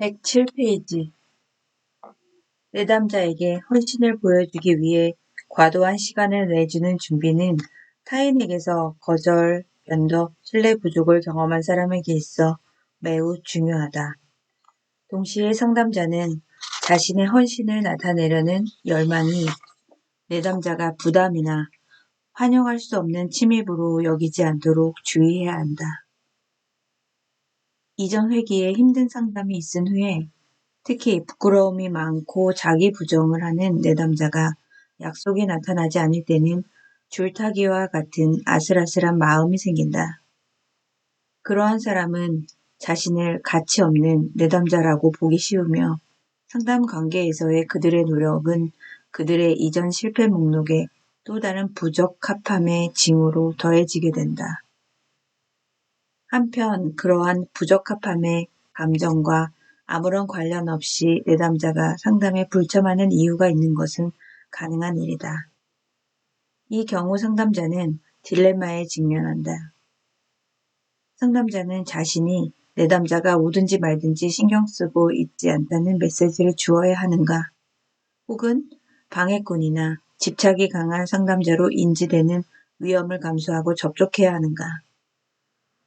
107페이지 내담자에게 헌신을 보여주기 위해 과도한 시간을 내주는 준비는 타인에게서 거절, 변덕, 신뢰 부족을 경험한 사람에게 있어 매우 중요하다. 동시에 상담자는 자신의 헌신을 나타내려는 열망이 내담자가 부담이나 환영할 수 없는 침입으로 여기지 않도록 주의해야 한다. 이전 회기에 힘든 상담이 있은 후에 특히 부끄러움이 많고 자기 부정을 하는 내담자가 약속이 나타나지 않을 때는 줄타기와 같은 아슬아슬한 마음이 생긴다. 그러한 사람은 자신을 가치 없는 내담자라고 보기 쉬우며 상담 관계에서의 그들의 노력은 그들의 이전 실패 목록에 또 다른 부적합함의 징후로 더해지게 된다. 한편 그러한 부적합함의 감정과 아무런 관련 없이 내담자가 상담에 불참하는 이유가 있는 것은 가능한 일이다. 이 경우 상담자는 딜레마에 직면한다. 상담자는 자신이 내담자가 오든지 말든지 신경 쓰고 있지 않다는 메시지를 주어야 하는가, 혹은 방해꾼이나 집착이 강한 상담자로 인지되는 위험을 감수하고 접촉해야 하는가.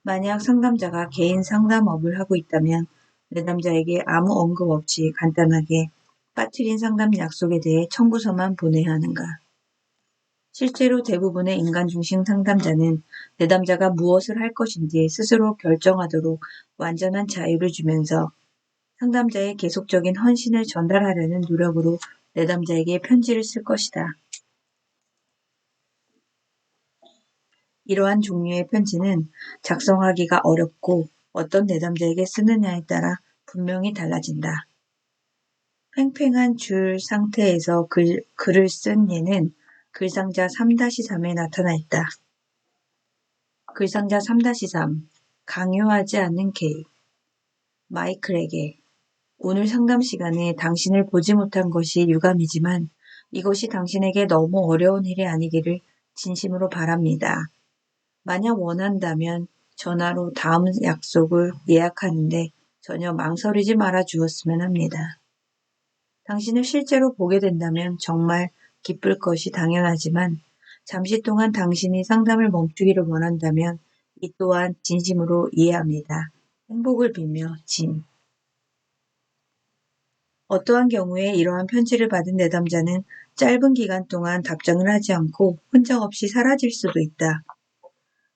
만약 상담자가 개인 상담업을 하고 있다면 내담자에게 아무 언급 없이 간단하게 빠뜨린 상담 약속에 대해 청구서만 보내야 하는가. 실제로 대부분의 인간 중심 상담자는 내담자가 무엇을 할 것인지 스스로 결정하도록 완전한 자유를 주면서 상담자의 계속적인 헌신을 전달하려는 노력으로 내담자에게 편지를 쓸 것이다. 이러한 종류의 편지는 작성하기가 어렵고 어떤 내담자에게 쓰느냐에 따라 분명히 달라진다. 팽팽한 줄 상태에서 글을 쓴 예는 글상자 3-3에 나타나 있다. 글상자 3-3 강요하지 않는 개입. 마이클에게 오늘 상담 시간에 당신을 보지 못한 것이 유감이지만 이것이 당신에게 너무 어려운 일이 아니기를 진심으로 바랍니다. 만약 원한다면 전화로 다음 약속을 예약하는데 전혀 망설이지 말아 주었으면 합니다. 당신을 실제로 보게 된다면 정말 기쁠 것이 당연하지만 잠시 동안 당신이 상담을 멈추기를 원한다면 이 또한 진심으로 이해합니다. 행복을 빌며 진. 어떠한 경우에 이러한 편지를 받은 내담자는 짧은 기간 동안 답장을 하지 않고 흔적 없이 사라질 수도 있다.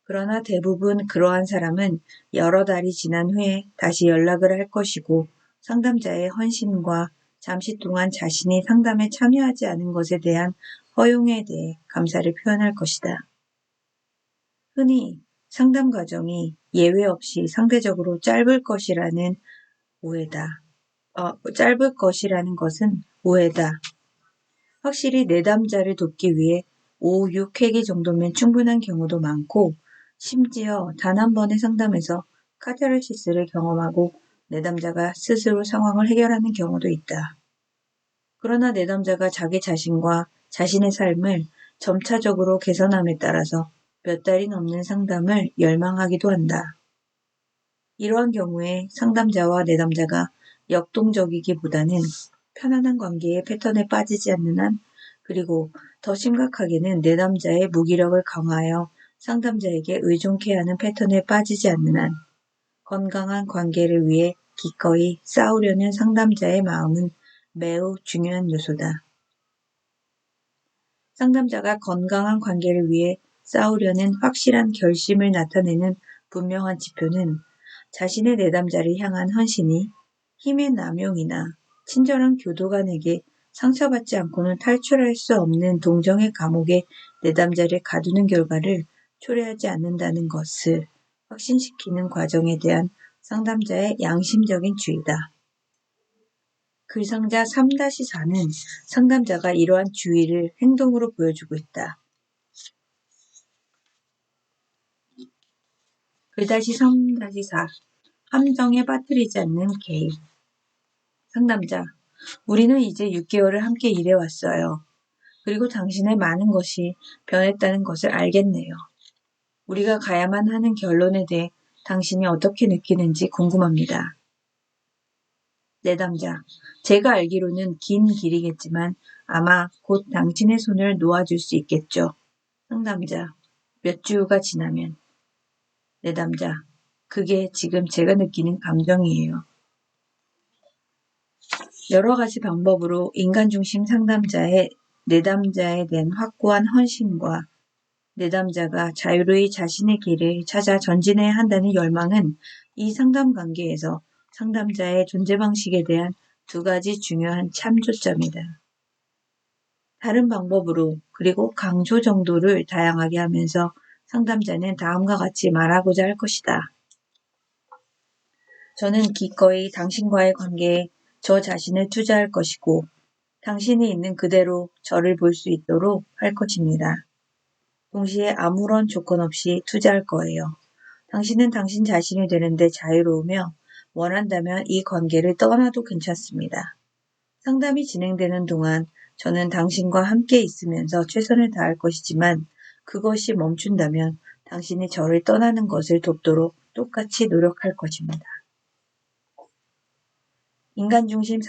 그러나 대부분 그러한 사람은 여러 달이 지난 후에 다시 연락을 할 것이고 상담자의 헌신과 잠시 동안 자신이 상담에 참여하지 않은 것에 대한 허용에 대해 감사를 표현할 것이다. 흔히 상담 과정이 예외 없이 상대적으로 짧을 것이라는 것은 오해다. 확실히 내담자를 돕기 위해 5, 6회기 정도면 충분한 경우도 많고 심지어 단 한 번의 상담에서 카타르시스를 경험하고 내담자가 스스로 상황을 해결하는 경우도 있다. 그러나 내담자가 자기 자신과 자신의 삶을 점차적으로 개선함에 따라서 몇 달이 넘는 상담을 열망하기도 한다. 이러한 경우에 상담자와 내담자가 역동적이기보다는 편안한 관계의 패턴에 빠지지 않는 한, 그리고 더 심각하게는 내담자의 무기력을 강화하여 상담자에게 의존케 하는 패턴에 빠지지 않는 한 건강한 관계를 위해 기꺼이 싸우려는 상담자의 마음은 매우 중요한 요소다. 상담자가 건강한 관계를 위해 싸우려는 확실한 결심을 나타내는 분명한 지표는 자신의 내담자를 향한 헌신이 힘의 남용이나 친절한 교도관에게 상처받지 않고는 탈출할 수 없는 동정의 감옥에 내담자를 가두는 결과를 초래하지 않는다는 것을 확신시키는 과정에 대한 상담자의 양심적인 주의다. 글상자 3-4는 상담자가 이러한 주의를 행동으로 보여주고 있다. 글-3-4 함정에 빠뜨리지 않는 개입. 상담자, 우리는 이제 6개월을 함께 일해왔어요. 그리고 당신의 많은 것이 변했다는 것을 알겠네요. 우리가 가야만 하는 결론에 대해 당신이 어떻게 느끼는지 궁금합니다. 내담자, 제가 알기로는 긴 길이겠지만 아마 곧 당신의 손을 놓아줄 수 있겠죠. 상담자, 몇 주가 지나면. 내담자, 그게 지금 제가 느끼는 감정이에요. 여러 가지 방법으로 인간중심 상담자의 내담자에 대한 확고한 헌신과 내담자가 자유로이 자신의 길을 찾아 전진해야 한다는 열망은 이 상담 관계에서 상담자의 존재 방식에 대한 두 가지 중요한 참조점이다. 다른 방법으로 그리고 강조 정도를 다양하게 하면서 상담자는 다음과 같이 말하고자 할 것이다. 저는 기꺼이 당신과의 관계에 저 자신을 투자할 것이고 당신이 있는 그대로 저를 볼 수 있도록 할 것입니다. 동시에 아무런 조건 없이 투자할 거예요. 당신은 당신 자신이 되는데 자유로우며 원한다면 이 관계를 떠나도 괜찮습니다. 상담이 진행되는 동안 저는 당신과 함께 있으면서 최선을 다할 것이지만 그것이 멈춘다면 당신이 저를 떠나는 것을 돕도록 똑같이 노력할 것입니다. 인간중심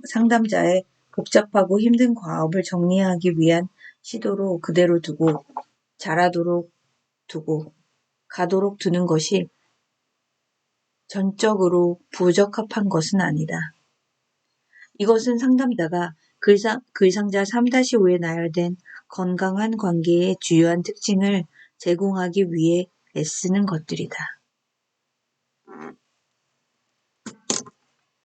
상담자의 복잡하고 힘든 과업을 정리하기 위한 시도로 그대로 두고 자라도록 두고 가도록 두는 것이 전적으로 부적합한 것은 아니다. 이것은 상담자가 글상자 3-5에 나열된 건강한 관계의 주요한 특징을 제공하기 위해 애쓰는 것들이다.